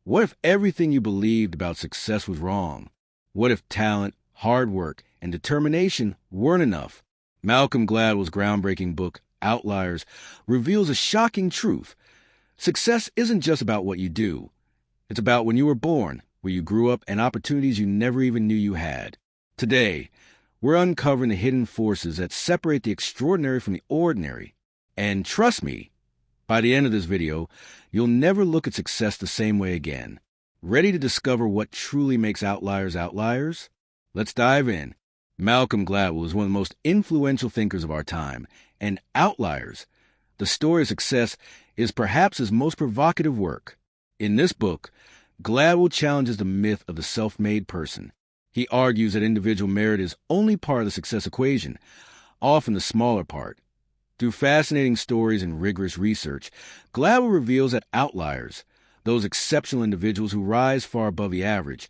What if everything you believed about success was wrong? What if talent, hard work, and determination weren't enough? Malcolm Gladwell's groundbreaking book, Outliers, reveals a shocking truth. Success isn't just about what you do. It's about when you were born, where you grew up, and opportunities you never even knew you had. Today, we're uncovering the hidden forces that separate the extraordinary from the ordinary. And trust me, by the end of this video, you'll never look at success the same way again. Ready to discover what truly makes outliers outliers? Let's dive in. Malcolm Gladwell is one of the most influential thinkers of our time, and Outliers, the story of success, is perhaps his most provocative work. In this book, Gladwell challenges the myth of the self-made person. He argues that individual merit is only part of the success equation, often the smaller part. Through fascinating stories and rigorous research, Gladwell reveals that outliers, those exceptional individuals who rise far above the average,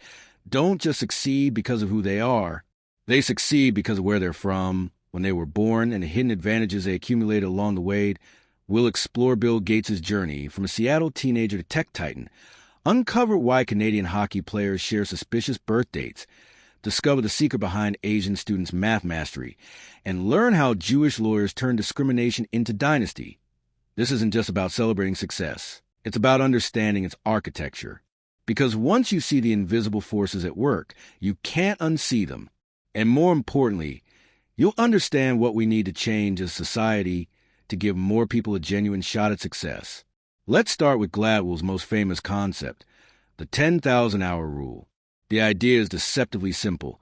don't just succeed because of who they are. They succeed because of where they're from, when they were born, and the hidden advantages they accumulated along the way. We'll explore Bill Gates' journey from a Seattle teenager to tech titan, uncover why Canadian hockey players share suspicious birth dates, discover the secret behind Asian students' math mastery, and learn how Jewish lawyers turn discrimination into dynasty. This isn't just about celebrating success. It's about understanding its architecture. Because once you see the invisible forces at work, you can't unsee them. And more importantly, you'll understand what we need to change as society to give more people a genuine shot at success. Let's start with Gladwell's most famous concept, the 10,000-hour rule. The idea is deceptively simple.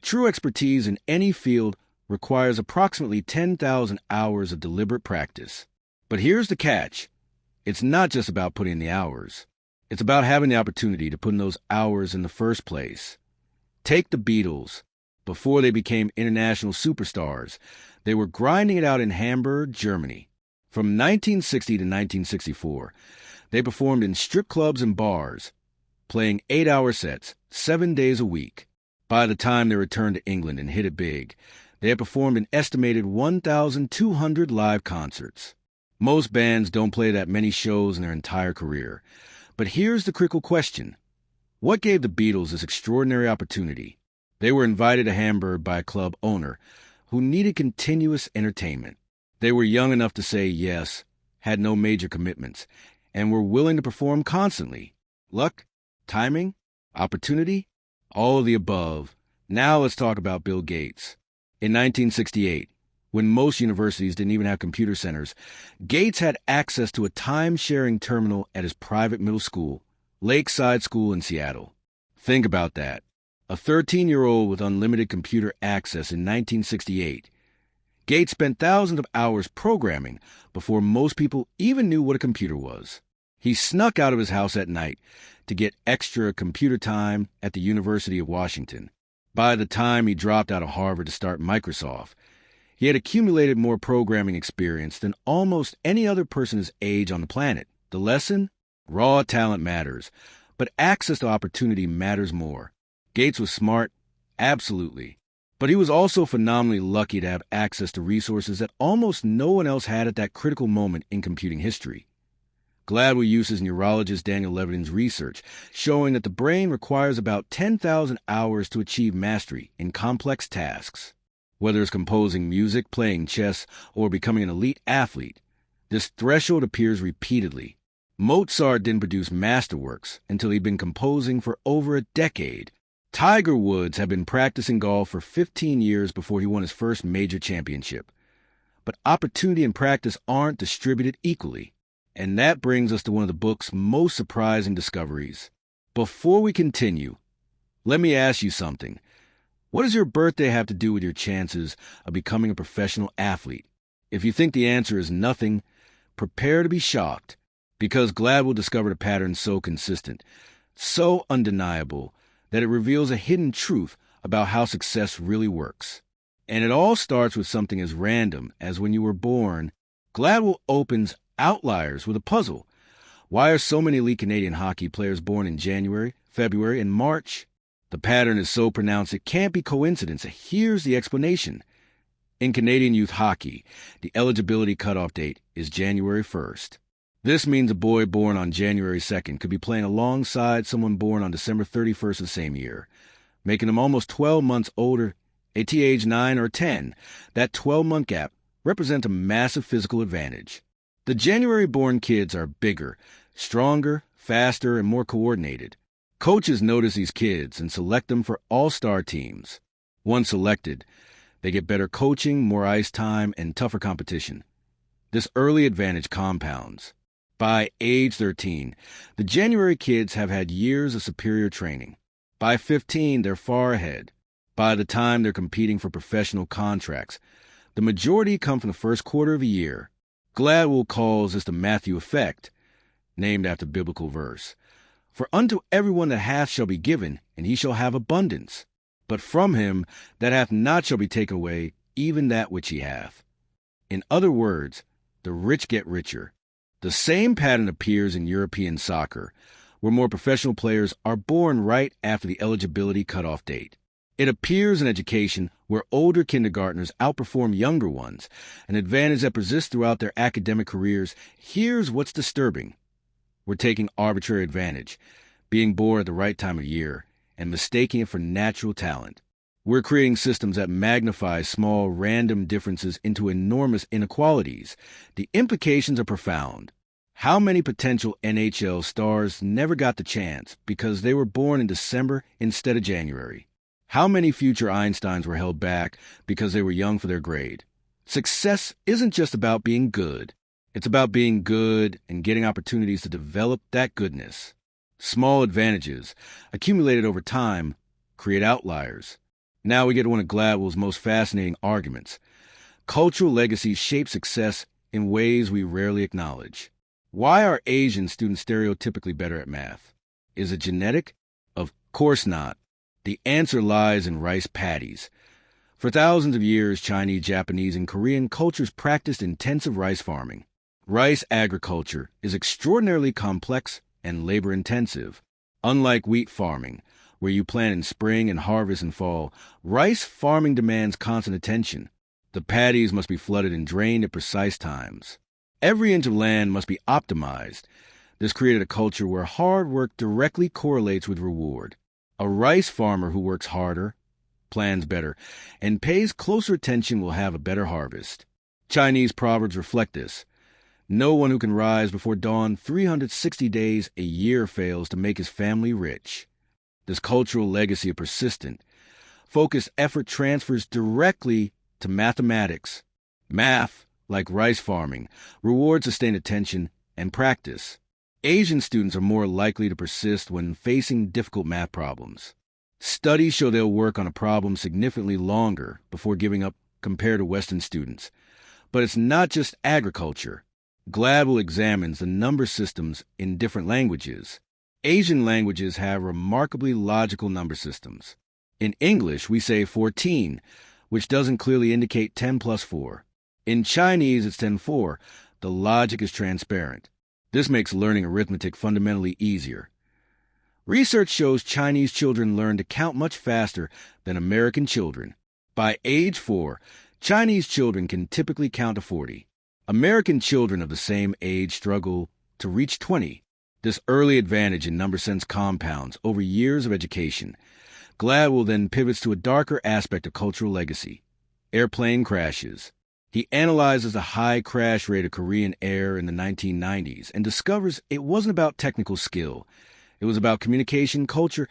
True expertise in any field requires approximately 10,000 hours of deliberate practice. But here's the catch. It's not just about putting in the hours. It's about having the opportunity to put in those hours in the first place. Take the Beatles. Before they became international superstars, they were grinding it out in Hamburg, Germany. From 1960 to 1964, they performed in strip clubs and bars, playing 8-hour sets, 7 days a week. By the time they returned to England and hit it big, they had performed an estimated 1,200 live concerts. Most bands don't play that many shows in their entire career. But here's the critical question. What gave the Beatles this extraordinary opportunity? They were invited to Hamburg by a club owner who needed continuous entertainment. They were young enough to say yes, had no major commitments, and were willing to perform constantly. Luck? Timing? Opportunity? All of the above. Now let's talk about Bill Gates. In 1968, when most universities didn't even have computer centers, Gates had access to a time-sharing terminal at his private middle school, Lakeside School in Seattle. Think about that. A 13-year-old with unlimited computer access in 1968. Gates spent thousands of hours programming before most people even knew what a computer was. He snuck out of his house at night to get extra computer time at the University of Washington. By the time he dropped out of Harvard to start Microsoft, he had accumulated more programming experience than almost any other person his age on the planet. The lesson? Raw talent matters, but access to opportunity matters more. Gates was smart, absolutely. But he was also phenomenally lucky to have access to resources that almost no one else had at that critical moment in computing history. Gladwell uses neurologist Daniel Levitin's research, showing that the brain requires about 10,000 hours to achieve mastery in complex tasks. Whether it's composing music, playing chess, or becoming an elite athlete, this threshold appears repeatedly. Mozart didn't produce masterworks until he'd been composing for over a decade. Tiger Woods had been practicing golf for 15 years before he won his first major championship. But opportunity and practice aren't distributed equally. And that brings us to one of the book's most surprising discoveries. Before we continue, let me ask you something. What does your birthday have to do with your chances of becoming a professional athlete? If you think the answer is nothing, prepare to be shocked, because Gladwell discovered a pattern so consistent, so undeniable, that it reveals a hidden truth about how success really works. And it all starts with something as random as when you were born. Gladwell opens Outliers with a puzzle. Why are so many elite Canadian hockey players born in January, February, and March? The pattern is so pronounced it can't be coincidence. Here's the explanation. In Canadian youth hockey, the eligibility cutoff date is January 1st. This means a boy born on January 2nd could be playing alongside someone born on December 31st of the same year, making them almost 12 months older at age 9 or 10. That 12-month gap represents a massive physical advantage. The January-born kids are bigger, stronger, faster, and more coordinated. Coaches notice these kids and select them for all-star teams. Once selected, they get better coaching, more ice time, and tougher competition. This early advantage compounds. By age 13, the January kids have had years of superior training. By 15, they're far ahead. By the time they're competing for professional contracts, the majority come from the first quarter of a year. Gladwell calls this the Matthew effect, named after biblical verse. For unto everyone that hath shall be given, and he shall have abundance. But from him that hath not shall be taken away even that which he hath. In other words, the rich get richer. The same pattern appears in European soccer, where more professional players are born right after the eligibility cutoff date. It appears in education, where older kindergartners outperform younger ones, an advantage that persists throughout their academic careers. Here's what's disturbing. We're taking arbitrary advantage, being born at the right time of year, and mistaking it for natural talent. We're creating systems that magnify small, random differences into enormous inequalities. The implications are profound. How many potential NHL stars never got the chance because they were born in December instead of January? How many future Einsteins were held back because they were young for their grade? Success isn't just about being good. It's about being good and getting opportunities to develop that goodness. Small advantages, accumulated over time, create outliers. Now we get to one of Gladwell's most fascinating arguments. Cultural legacies shape success in ways we rarely acknowledge. Why are Asian students stereotypically better at math? Is it genetic? Of course not. The answer lies in rice paddies. For thousands of years, Chinese, Japanese, and Korean cultures practiced intensive rice farming. Rice agriculture is extraordinarily complex and labor-intensive. Unlike wheat farming, where you plant in spring and harvest in fall, rice farming demands constant attention. The paddies must be flooded and drained at precise times. Every inch of land must be optimized. This created a culture where hard work directly correlates with reward. A rice farmer who works harder, plans better, and pays closer attention will have a better harvest. Chinese proverbs reflect this. No one who can rise before dawn 360 days a year fails to make his family rich. This cultural legacy of persistent, focused effort transfers directly to mathematics. Math, like rice farming, rewards sustained attention and practice. Asian students are more likely to persist when facing difficult math problems. Studies show they'll work on a problem significantly longer before giving up compared to Western students. But it's not just agriculture. Gladwell examines the number systems in different languages. Asian languages have remarkably logical number systems. In English, we say 14, which doesn't clearly indicate 10 plus 4. In Chinese, it's 10-4. The logic is transparent. This makes learning arithmetic fundamentally easier. Research shows Chinese children learn to count much faster than American children. By age 4, Chinese children can typically count to 40. American children of the same age struggle to reach 20. This early advantage in number sense compounds over years of education. Gladwell then pivots to a darker aspect of cultural legacy: airplane crashes. He analyzes the high crash rate of Korean Air in the 1990s and discovers it wasn't about technical skill. It was about communication culture.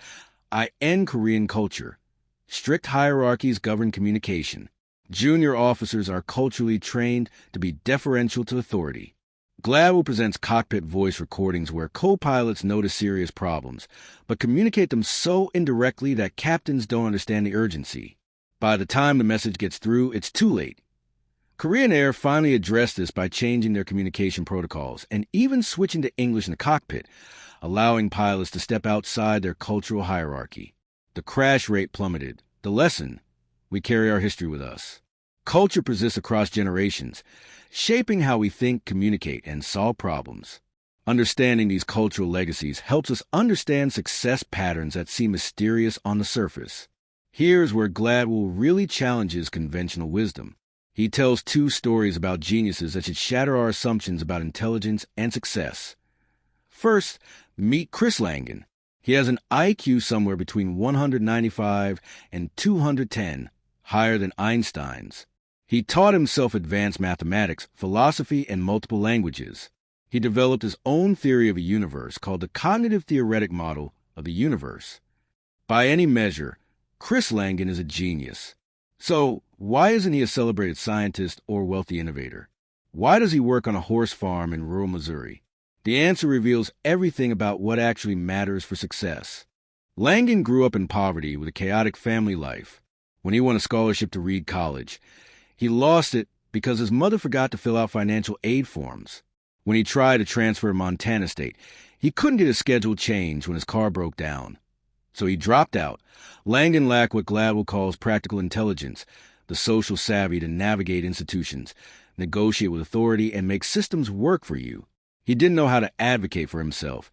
Korean culture. Strict hierarchies govern communication. Junior officers are culturally trained to be deferential to authority. Gladwell presents cockpit voice recordings where co-pilots notice serious problems, but communicate them so indirectly that captains don't understand the urgency. By the time the message gets through, it's too late. Korean Air finally addressed this by changing their communication protocols and even switching to English in the cockpit, allowing pilots to step outside their cultural hierarchy. The crash rate plummeted. The lesson: we carry our history with us. Culture persists across generations, shaping how we think, communicate, and solve problems. Understanding these cultural legacies helps us understand success patterns that seem mysterious on the surface. Here's where Gladwell really challenges conventional wisdom. He tells two stories about geniuses that should shatter our assumptions about intelligence and success. First, meet Chris Langan. He has an IQ somewhere between 195 and 210, higher than Einstein's. He taught himself advanced mathematics, philosophy, and multiple languages. He developed his own theory of a universe called the cognitive theoretic model of the universe. By any measure, Chris Langan is a genius. So, why isn't he a celebrated scientist or wealthy innovator? Why does he work on a horse farm in rural Missouri? The answer reveals everything about what actually matters for success. Langan grew up in poverty with a chaotic family life. When he won a scholarship to Reed College, he lost it because his mother forgot to fill out financial aid forms. When he tried to transfer to Montana State, he couldn't get his schedule changed when his car broke down. So he dropped out. Langan lacked what Gladwell calls practical intelligence, the social savvy to navigate institutions, negotiate with authority, and make systems work for you. He didn't know how to advocate for himself,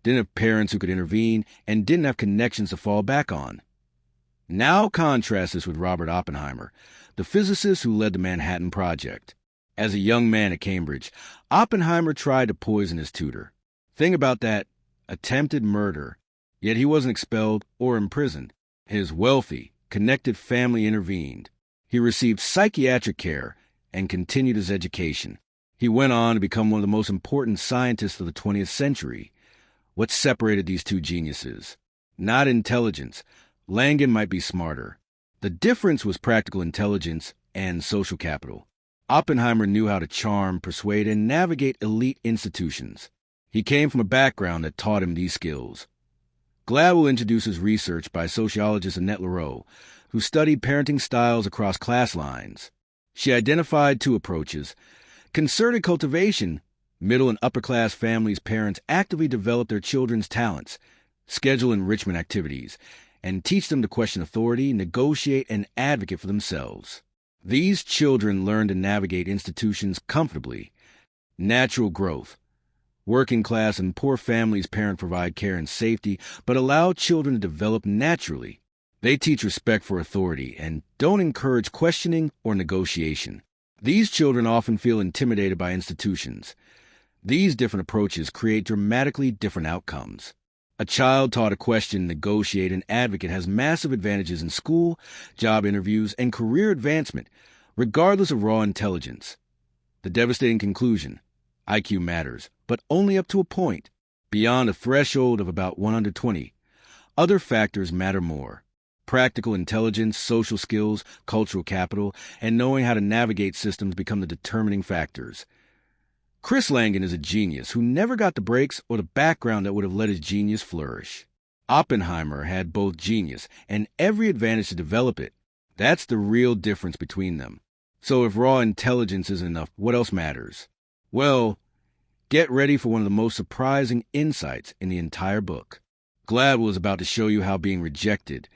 didn't have parents who could intervene, and didn't have connections to fall back on. Now contrast this with Robert Oppenheimer, the physicist who led the Manhattan Project. As a young man at Cambridge, Oppenheimer tried to poison his tutor. Think about that, attempted murder. Yet he wasn't expelled or imprisoned. His wealthy, connected family intervened. He received psychiatric care and continued his education. He went on to become one of the most important scientists of the 20th century. What separated these two geniuses? Not intelligence. Langan might be smarter. The difference was practical intelligence and social capital. Oppenheimer knew how to charm, persuade, and navigate elite institutions. He came from a background that taught him these skills. Gladwell introduces research by sociologist Annette Leroux, who studied parenting styles across class lines. She identified two approaches. Concerted cultivation, middle and upper-class families' parents actively develop their children's talents, schedule enrichment activities, and teach them to question authority, negotiate, and advocate for themselves. These children learn to navigate institutions comfortably. Natural growth. Working class and poor families' parents provide care and safety, but allow children to develop naturally. They teach respect for authority and don't encourage questioning or negotiation. These children often feel intimidated by institutions. These different approaches create dramatically different outcomes. A child taught to question, negotiate, and advocate has massive advantages in school, job interviews, and career advancement, regardless of raw intelligence. The devastating conclusion: IQ matters, but only up to a point. Beyond a threshold of about 120, other factors matter more. Practical intelligence, social skills, cultural capital, and knowing how to navigate systems become the determining factors. Chris Langan is a genius who never got the breaks or the background that would have let his genius flourish. Oppenheimer had both genius and every advantage to develop it. That's the real difference between them. So if raw intelligence isn't enough, what else matters? Well, get ready for one of the most surprising insights in the entire book. Gladwell is about to show you how being rejected,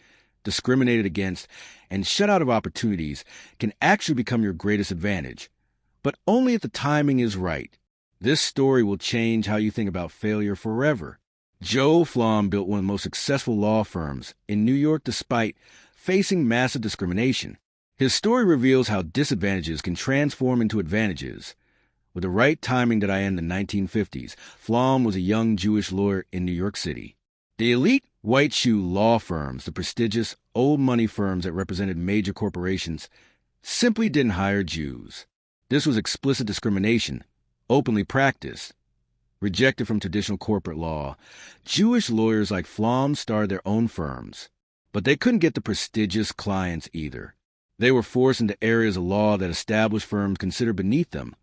discriminated against, and shut out of opportunities can actually become your greatest advantage, but only if the timing is right. This story will change how you think about failure forever. Joe Flom built one of the most successful law firms in New York despite facing massive discrimination. His story reveals how disadvantages can transform into advantages. With the right timing that I in the 1950s, Flom was a young Jewish lawyer in New York City. The elite white shoe law firms, the prestigious old money firms that represented major corporations, simply didn't hire Jews. This was explicit discrimination, openly practiced. Rejected from traditional corporate law, Jewish lawyers like Flom started their own firms. But they couldn't get the prestigious clients either. They were forced into areas of law that established firms considered beneath them.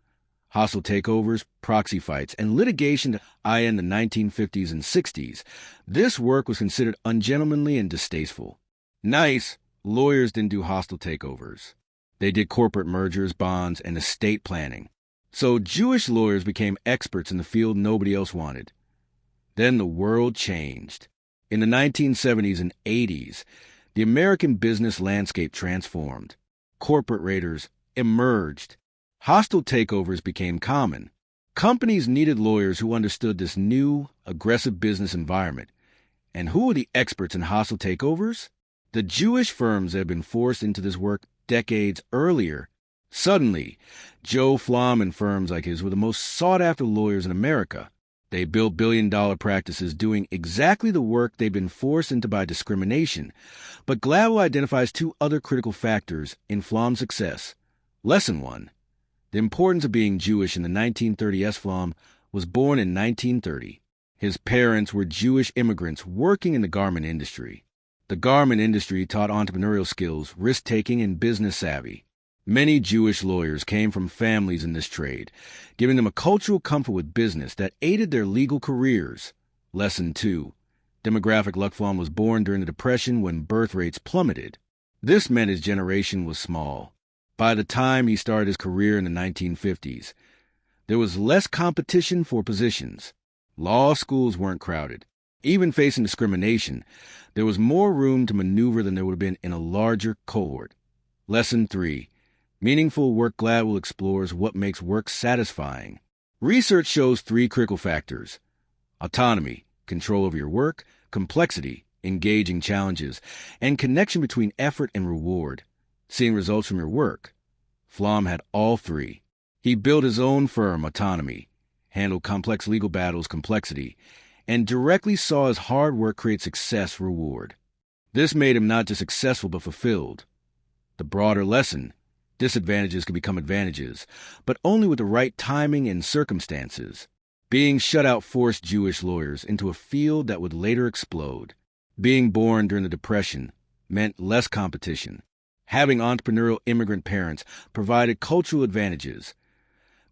Hostile takeovers, proxy fights, and litigation in the 1950s and 60s. This work was considered ungentlemanly and distasteful. Nice, lawyers didn't do hostile takeovers. They did corporate mergers, bonds, and estate planning. So Jewish lawyers became experts in the field nobody else wanted. Then the world changed. In the 1970s and 80s, the American business landscape transformed. Corporate raiders emerged. Hostile takeovers became common. Companies needed lawyers who understood this new, aggressive business environment. And who were the experts in hostile takeovers? The Jewish firms that had been forced into this work decades earlier Suddenly, Joe Flom and firms like his were the most sought-after lawyers in America. They built billion-dollar practices doing exactly the work they'd been forced into by discrimination. But Gladwell identifies two other critical factors in Flom's success. Lesson 1. The importance of being Jewish in the 1930s. Flom was born in 1930. His parents were Jewish immigrants working in the garment industry. The garment industry taught entrepreneurial skills, risk-taking, and business savvy. Many Jewish lawyers came from families in this trade, giving them a cultural comfort with business that aided their legal careers. Lesson 2. Demographic luck. Flom was born during the Depression when birth rates plummeted. This meant his generation was small. By the time he started his career in the 1950s, there was less competition for positions. Law schools weren't crowded. Even facing discrimination, there was more room to maneuver than there would have been in a larger cohort. Lesson 3. Meaningful work. Gladwell explores what makes work satisfying. Research shows three critical factors: autonomy, control over your work; complexity, engaging challenges; and connection between effort and reward, seeing results from your work. Flom had all three. He built his own firm, autonomy, handled complex legal battles, complexity, and directly saw his hard work create success, reward. This made him not just successful but fulfilled. The broader lesson: disadvantages can become advantages, but only with the right timing and circumstances. Being shut out forced Jewish lawyers into a field that would later explode. Being born during the Depression meant less competition. Having entrepreneurial immigrant parents provided cultural advantages.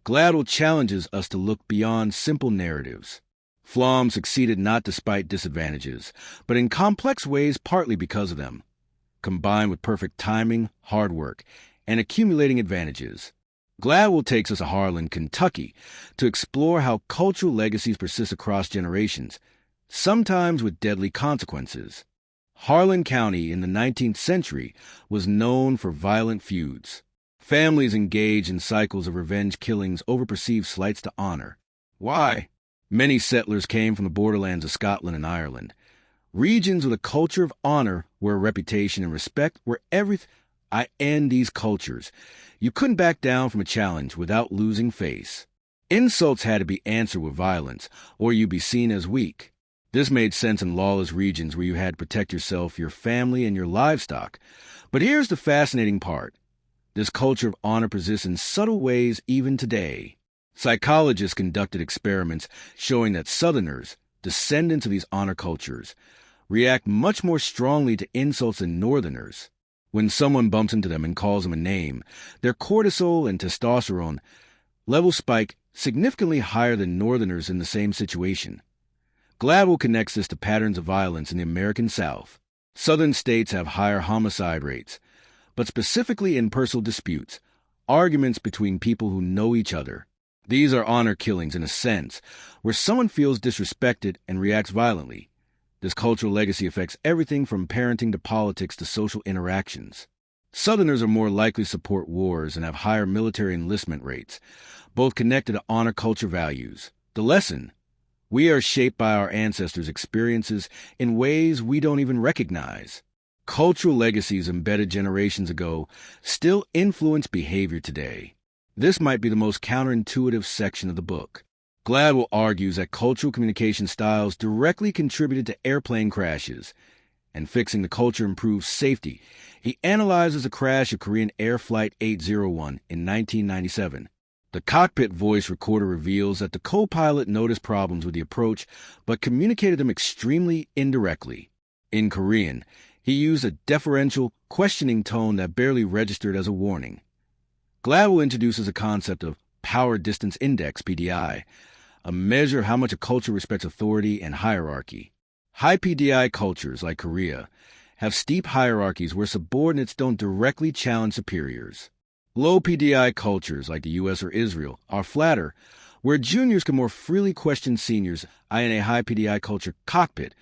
Gladwell challenges us to look beyond simple narratives. Flom succeeded not despite disadvantages, but in complex ways partly because of them, combined with perfect timing, hard work, and accumulating advantages. Gladwell takes us to Harlan, Kentucky, to explore how cultural legacies persist across generations, sometimes with deadly consequences. Harlan County in the 19th century was known for violent feuds. Families engaged in cycles of revenge killings over perceived slights to honor. Why? Many settlers came from the borderlands of Scotland and Ireland, regions with a culture of honor where reputation and respect were everything. These cultures, you couldn't back down from a challenge without losing face. Insults had to be answered with violence, or you'd be seen as weak. This made sense in lawless regions where you had to protect yourself, your family, and your livestock. But here's the fascinating part. This culture of honor persists in subtle ways even today. Psychologists conducted experiments showing that Southerners, descendants of these honor cultures, react much more strongly to insults than Northerners. When someone bumps into them and calls them a name, their cortisol and testosterone levels spike significantly higher than Northerners in the same situation. Gladwell connects this to patterns of violence in the American South. Southern states have higher homicide rates, but specifically in personal disputes, arguments between people who know each other. These are honor killings in a sense, where someone feels disrespected and reacts violently. This cultural legacy affects everything from parenting to politics to social interactions. Southerners are more likely to support wars and have higher military enlistment rates, both connected to honor culture values. The lesson: we are shaped by our ancestors' experiences in ways we don't even recognize. Cultural legacies embedded generations ago still influence behavior today. This might be the most counterintuitive section of the book. Gladwell argues that cultural communication styles directly contributed to airplane crashes, and fixing the culture improves safety. He analyzes the crash of Korean Air Flight 801 in 1997. The cockpit voice recorder reveals that the co-pilot noticed problems with the approach, but communicated them extremely indirectly. In Korean, he used a deferential, questioning tone that barely registered as a warning. Gladwell introduces a concept of Power Distance Index, PDI, a measure of how much a culture respects authority and hierarchy. High PDI cultures, like Korea, have steep hierarchies where subordinates don't directly challenge superiors. Low PDI cultures, like the U.S. or Israel, are flatter, where juniors can more freely question seniors. In a high PDI culture cockpit,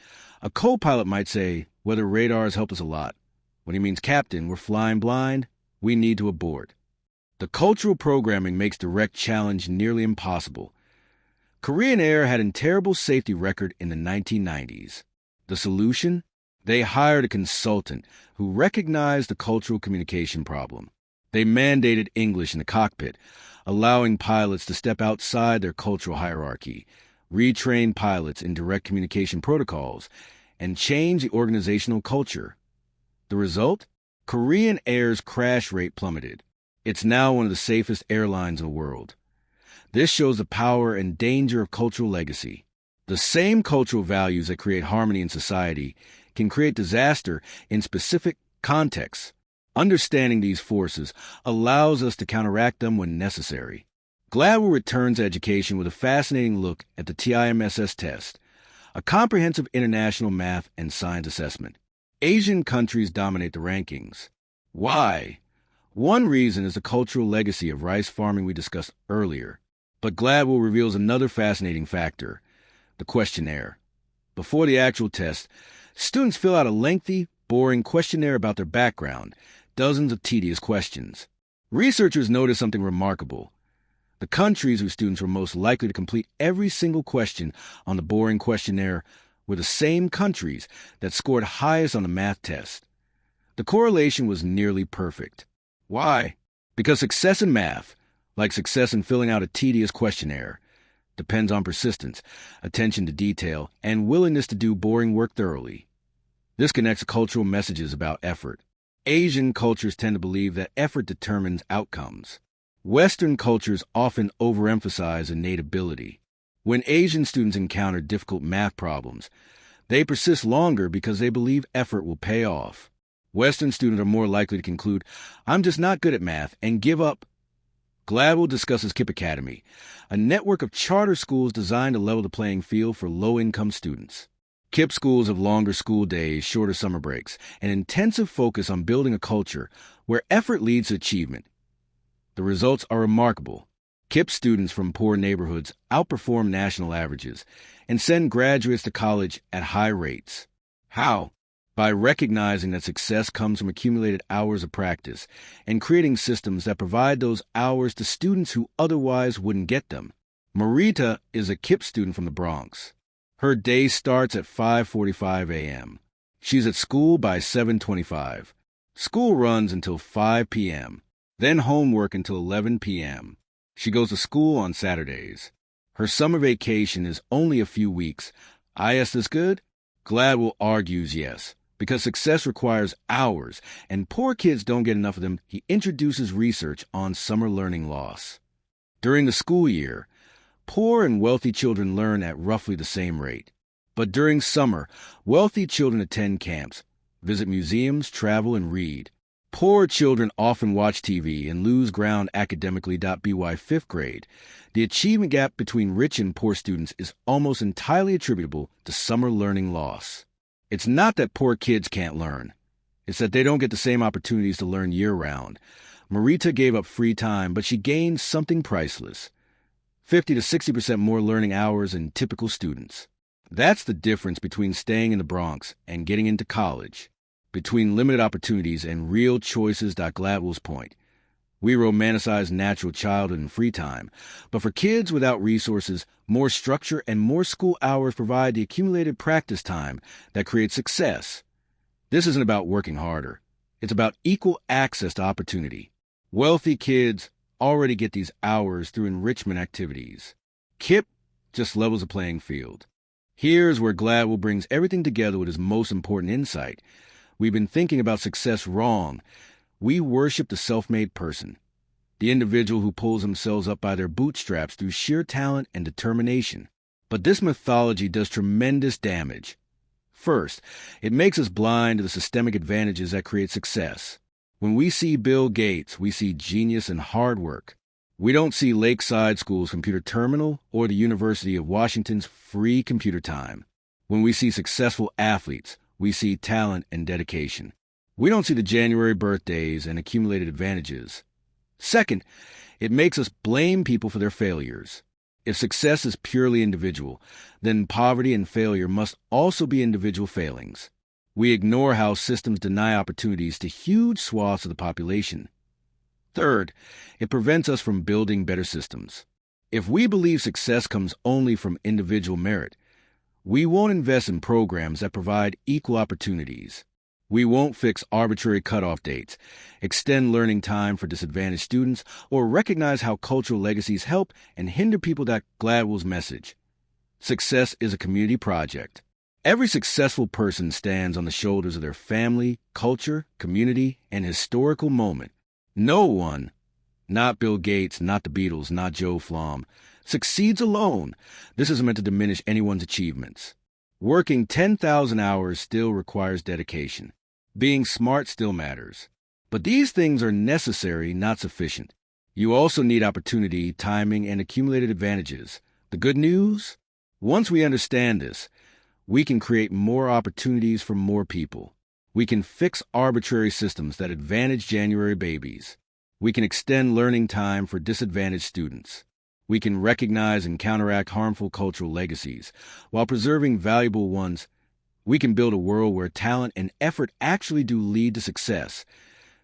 a co-pilot might say, "Weather radar has helped us a lot." When he means, "Captain, we're flying blind. We need to abort." The cultural programming makes direct challenge nearly impossible. Korean Air had a terrible safety record in the 1990s. The solution? They hired a consultant who recognized the cultural communication problem. They mandated English in the cockpit, allowing pilots to step outside their cultural hierarchy, retrain pilots in direct communication protocols, and change the organizational culture. The result? Korean Air's crash rate plummeted. It's now one of the safest airlines in the world. This shows the power and danger of cultural legacy. The same cultural values that create harmony in society can create disaster in specific contexts. Understanding these forces allows us to counteract them when necessary. Gladwell returns to education with a fascinating look at the TIMSS test, a comprehensive international math and science assessment. Asian countries dominate the rankings. Why? One reason is the cultural legacy of rice farming we discussed earlier. But Gladwell reveals another fascinating factor: the questionnaire. Before the actual test, students fill out a lengthy, boring questionnaire about their background, dozens of tedious questions. Researchers noticed something remarkable. The countries whose students were most likely to complete every single question on the boring questionnaire were the same countries that scored highest on the math test. The correlation was nearly perfect. Why? Because success in math, like success in filling out a tedious questionnaire, depends on persistence, attention to detail, and willingness to do boring work thoroughly. This connects cultural messages about effort. Asian cultures tend to believe that effort determines outcomes. Western cultures often overemphasize innate ability. When Asian students encounter difficult math problems, they persist longer because they believe effort will pay off. Western students are more likely to conclude, "I'm just not good at math," and give up. Gladwell discusses KIPP Academy, a network of charter schools designed to level the playing field for low-income students. KIPP schools have longer school days, shorter summer breaks, and intensive focus on building a culture where effort leads to achievement. The results are remarkable. KIPP students from poor neighborhoods outperform national averages and send graduates to college at high rates. How? By recognizing that success comes from accumulated hours of practice and creating systems that provide those hours to students who otherwise wouldn't get them. Marita is a KIPP student from the Bronx. Her day starts at 5:45 a.m. She's at school by 7:25. School runs until 5 p.m., then homework until 11 p.m. She goes to school on Saturdays. Her summer vacation is only a few weeks. I ask this good? Gladwell argues yes, because success requires hours, and poor kids don't get enough of them. He introduces research on summer learning loss. During the school year, poor and wealthy children learn at roughly the same rate. But during summer, wealthy children attend camps, visit museums, travel, and read. Poor children often watch TV and lose ground academically. By fifth grade, the achievement gap between rich and poor students is almost entirely attributable to summer learning loss. It's not that poor kids can't learn. It's that they don't get the same opportunities to learn year-round. Marita gave up free time, but she gained something priceless: 50 to 60% more learning hours than typical students. That's the difference between staying in the Bronx and getting into college, between limited opportunities and real choices. Gladwell's point: we romanticize natural childhood and free time, but for kids without resources, more structure and more school hours provide the accumulated practice time that creates success. This isn't about working harder. It's about equal access to opportunity. Wealthy kids already get these hours through enrichment activities. KIPP just levels the playing field. Here's where Gladwell brings everything together with his most important insight. We've been thinking about success wrong. We worship the self-made person, the individual who pulls themselves up by their bootstraps through sheer talent and determination. But this mythology does tremendous damage. First, it makes us blind to the systemic advantages that create success. When we see Bill Gates, we see genius and hard work. We don't see Lakeside School's computer terminal or the University of Washington's free computer time. When we see successful athletes, we see talent and dedication. We don't see the January birthdays and accumulated advantages. Second, it makes us blame people for their failures. If success is purely individual, then poverty and failure must also be individual failings. We ignore how systems deny opportunities to huge swaths of the population. Third, it prevents us from building better systems. If we believe success comes only from individual merit, we won't invest in programs that provide equal opportunities. We won't fix arbitrary cutoff dates, extend learning time for disadvantaged students, or recognize how cultural legacies help and hinder people. Gladwell's message. Success is a community project. Every successful person stands on the shoulders of their family, culture, community, and historical moment. No one, not Bill Gates, not the Beatles, not Joe Flom, succeeds alone. This isn't meant to diminish anyone's achievements. Working 10,000 hours still requires dedication. Being smart still matters. But these things are necessary, not sufficient. You also need opportunity, timing, and accumulated advantages. The good news? Once we understand this, we can create more opportunities for more people. We can fix arbitrary systems that advantage January babies. We can extend learning time for disadvantaged students. We can recognize and counteract harmful cultural legacies while preserving valuable ones. We can build a world where talent and effort actually do lead to success,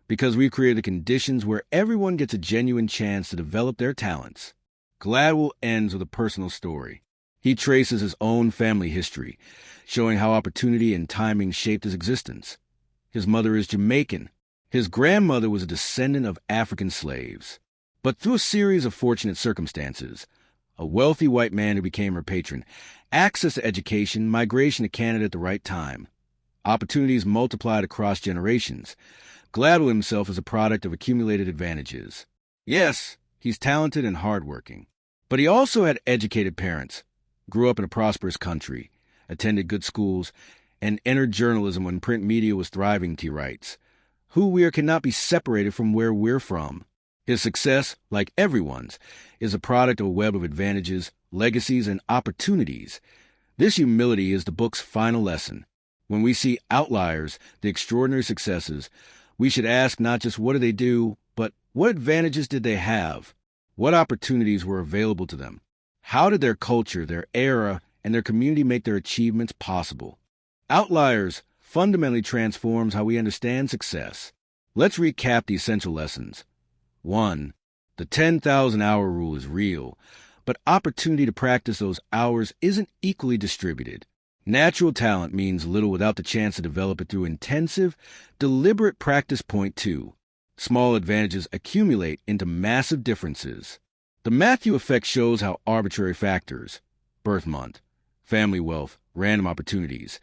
because we've created the conditions where everyone gets a genuine chance to develop their talents. Gladwell ends with a personal story. He traces his own family history, showing how opportunity and timing shaped his existence. His mother is Jamaican. His grandmother was a descendant of African slaves. But through a series of fortunate circumstances, a wealthy white man who became her patron, access to education, migration to Canada at the right time, opportunities multiplied across generations, Gladwell himself is a product of accumulated advantages. Yes, he's talented and hardworking, but he also had educated parents, grew up in a prosperous country, attended good schools, and entered journalism when print media was thriving, he writes. Who we are cannot be separated from where we're from. His success, like everyone's, is a product of a web of advantages, legacies, and opportunities. This humility is the book's final lesson. When we see outliers, the extraordinary successes, we should ask not just what do they do, but what advantages did they have? What opportunities were available to them? How did their culture, their era, and their community make their achievements possible? Outliers fundamentally transforms how we understand success. Let's recap the essential lessons. 1. The 10,000-hour rule is real, but opportunity to practice those hours isn't equally distributed. Natural talent means little without the chance to develop it through intensive, deliberate practice. 2. Small advantages accumulate into massive differences. The Matthew effect shows how arbitrary factors, birth month, family wealth, random opportunities,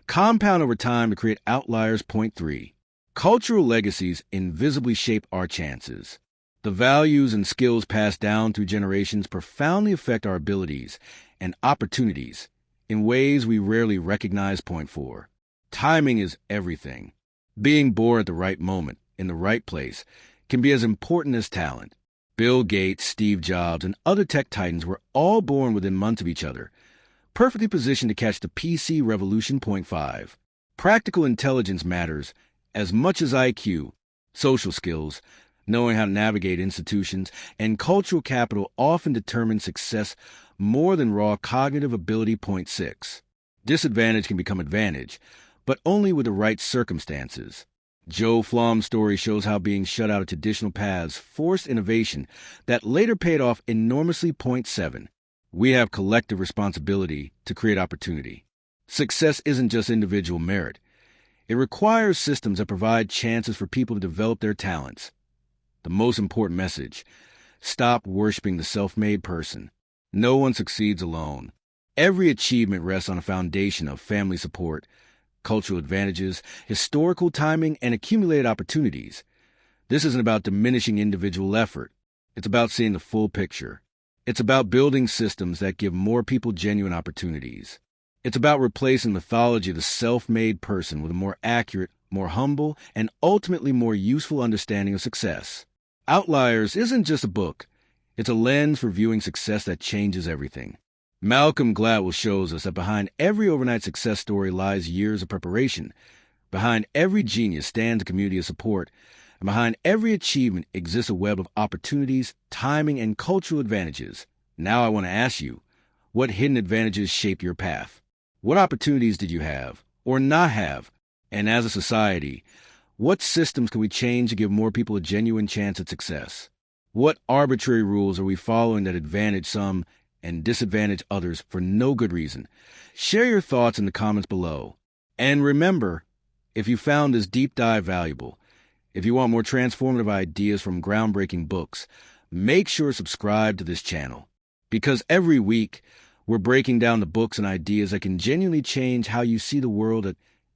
compound over time to create outliers. 3. Cultural legacies invisibly shape our chances. The values and skills passed down through generations profoundly affect our abilities and opportunities in ways we rarely recognize. 4. Timing is everything. Being born at the right moment, in the right place, can be as important as talent. Bill Gates, Steve Jobs, and other tech titans were all born within months of each other, perfectly positioned to catch the PC revolution. 5. Practical intelligence matters as much as IQ. Social skills, knowing how to navigate institutions, and cultural capital often determine success more than raw cognitive ability. 6. Disadvantage can become advantage, but only with the right circumstances. Joe Flom's story shows how being shut out of traditional paths forced innovation that later paid off enormously. 7. We have collective responsibility to create opportunity. Success isn't just individual merit. It requires systems that provide chances for people to develop their talents. The most important message: stop worshiping the self-made person. No one succeeds alone. Every achievement rests on a foundation of family support, cultural advantages, historical timing, and accumulated opportunities. This isn't about diminishing individual effort. It's about seeing the full picture. It's about building systems that give more people genuine opportunities. It's about replacing mythology of the self-made person with a more accurate, more humble, and ultimately more useful understanding of success. Outliers isn't just a book. It's a lens for viewing success that changes everything. Malcolm Gladwell shows us that behind every overnight success story lies years of preparation. Behind every genius stands a community of support. And behind every achievement exists a web of opportunities, timing, and cultural advantages. Now I want to ask you, what hidden advantages shape your path? What opportunities did you have, or not have? And as a society, what systems can we change to give more people a genuine chance at success? What arbitrary rules are we following that advantage some and disadvantage others for no good reason? Share your thoughts in the comments below. And remember, If you found this deep dive valuable, if you want more transformative ideas from groundbreaking books, make sure to subscribe to this channel. Because every week, we're breaking down the books and ideas that can genuinely change how you see the world.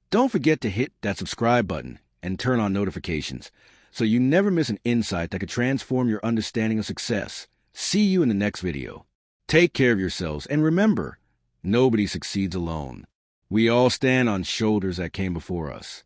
Don't forget to hit that subscribe button and turn on notifications so you never miss an insight that could transform your understanding of success. See you in the next video. Take care of yourselves, and remember, nobody succeeds alone. We all stand on shoulders that came before us.